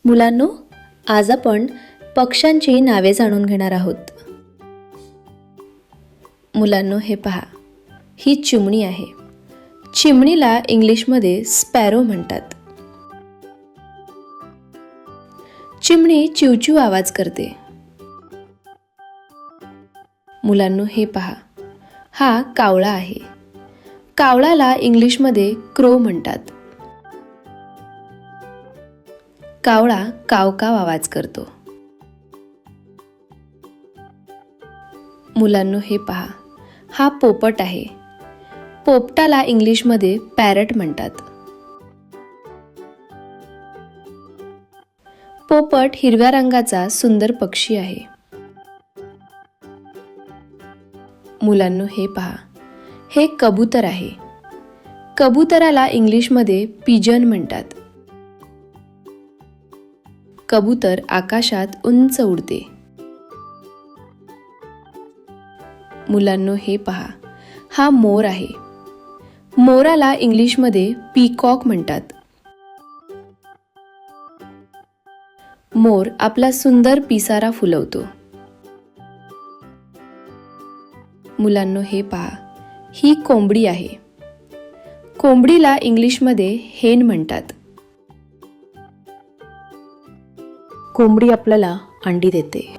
मुलांनो, आज आपण पक्ष्यांची नावे जाणून घेणार आहोत. मुलांनो, हे पहा, ही चिमणी आहे. चिमणीला इंग्लिशमध्ये स्पॅरो म्हणतात. चिमणी चिवचिव आवाज करते. मुलांनो, हे पहा, हा कावळा आहे. कावळ्याला इंग्लिशमध्ये क्रो म्हणतात. कावळा कावकाव आवाज करतो. मुलांनो, हे पहा, हा पोपट आहे. पोपटाला इंग्लिशमध्ये पॅरट म्हणतात. पोपट हिरव्या रंगाचा सुंदर पक्षी आहे. मुलांनो, हे पहा, हे कबूतर आहे. कबुतराला इंग्लिशमध्ये पिजन म्हणतात. कबूतर आकाशात उंच उडते. मुलांनो, हे पहा, हा मोर आहे. मोराला इंग्लिशमध्ये पीकॉक म्हणतात. मोर आपला सुंदर पिसारा फुलवतो. मुलांनो, हे पहा, ही कोंबडी आहे. कोंबडीला इंग्लिशमध्ये हेन म्हणतात. कोंबडी आपल्याला अंडी देते.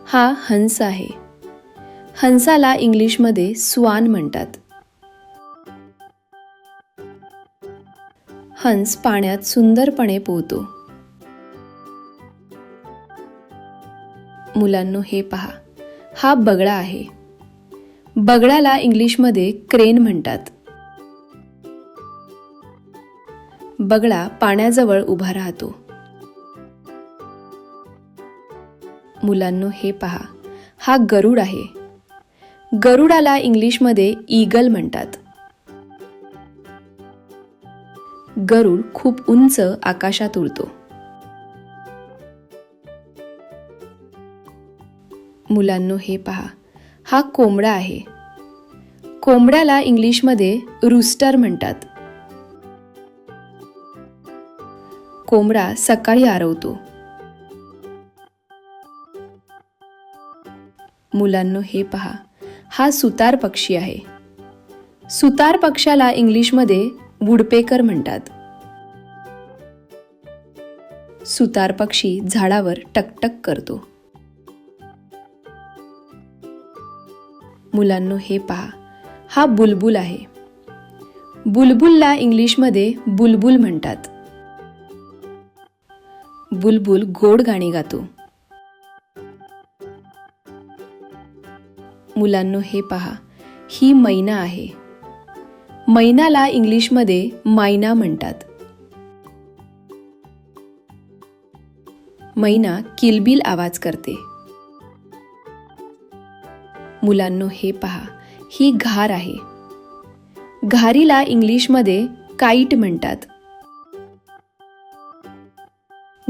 हा हंस आहे. हंसाला इंग्लिशमध्ये स्वान म्हणतात. हंस पाण्यात सुंदरपणे पोहतो. मुलांनो, हे पहा, हा बगळा आहे. बगळ्याला इंग्लिशमध्ये क्रेन म्हणतात. बगळा पाण्याजवळ उभा राहतो. मुलांनो, हे पहा, हा गरुड आहे. गरुडाला इंग्लिशमध्ये ईगल म्हणतात. गरुड खूप उंच आकाशात उडतो. मुलांनो, हे पहा, हा कोंबडा आहे. कोंबड्याला इंग्लिशमध्ये रूस्टर म्हणतात. कोंबडा सकाळी आरवतो. मुलांनो, हे पहा, हा सुतार पक्षी आहे. सुतार पक्षाला इंग्लिशमध्ये वुडपेकर म्हणतात. सुतार पक्षी झाडावर टकटक करतो. मुलांनो, हे पहा, हा बुलबुल आहे. बुलबुलला इंग्लिशमध्ये बुलबुल म्हणतात. बुलबुल गोड गाणी गातो. मुलांनो, हे पहा, ही मैना आहे. मैनाला इंग्लिशमध्ये मैना म्हणतात. मैना किलबिल आवाज करते. मुलांनो, हे पहा, ही घार आहे. घारीला इंग्लिशमध्ये काईट म्हणतात.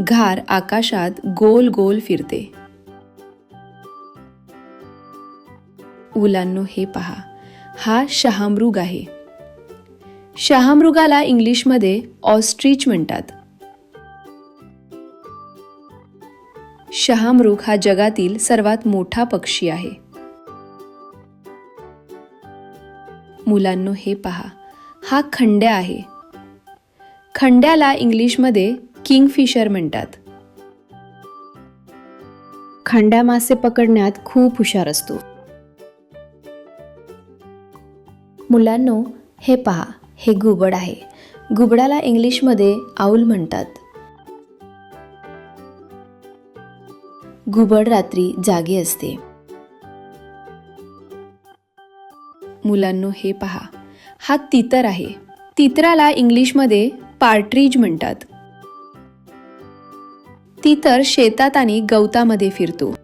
घार आकाशात गोल गोल फिरते. मुलांनो, हे पहा, हा शहामृग आहे. शहामृगाला इंग्लिशमध्ये ऑस्ट्रिच म्हणतात. शहामृग हा जगातील सर्वात मोठा पक्षी आहे. मुलांनो, हे पहा, हा खंड्या आहे. खंड्याला इंग्लिशमध्ये किंगफिशर म्हणतात. खंड्या मासे पकडण्यात खूप हुशार असतो. मुलांनो, हे पहा, हे घुबड आहे. घुबडाला इंग्लिशमध्ये आऊल म्हणतात. घुबड रात्री जागे असते. मुलांनो, हे पहा, हा तितर आहे. तितराला इंग्लिशमध्ये पार्ट्रिज म्हणतात. तितर शेतात आणि गवतामध्ये फिरतो.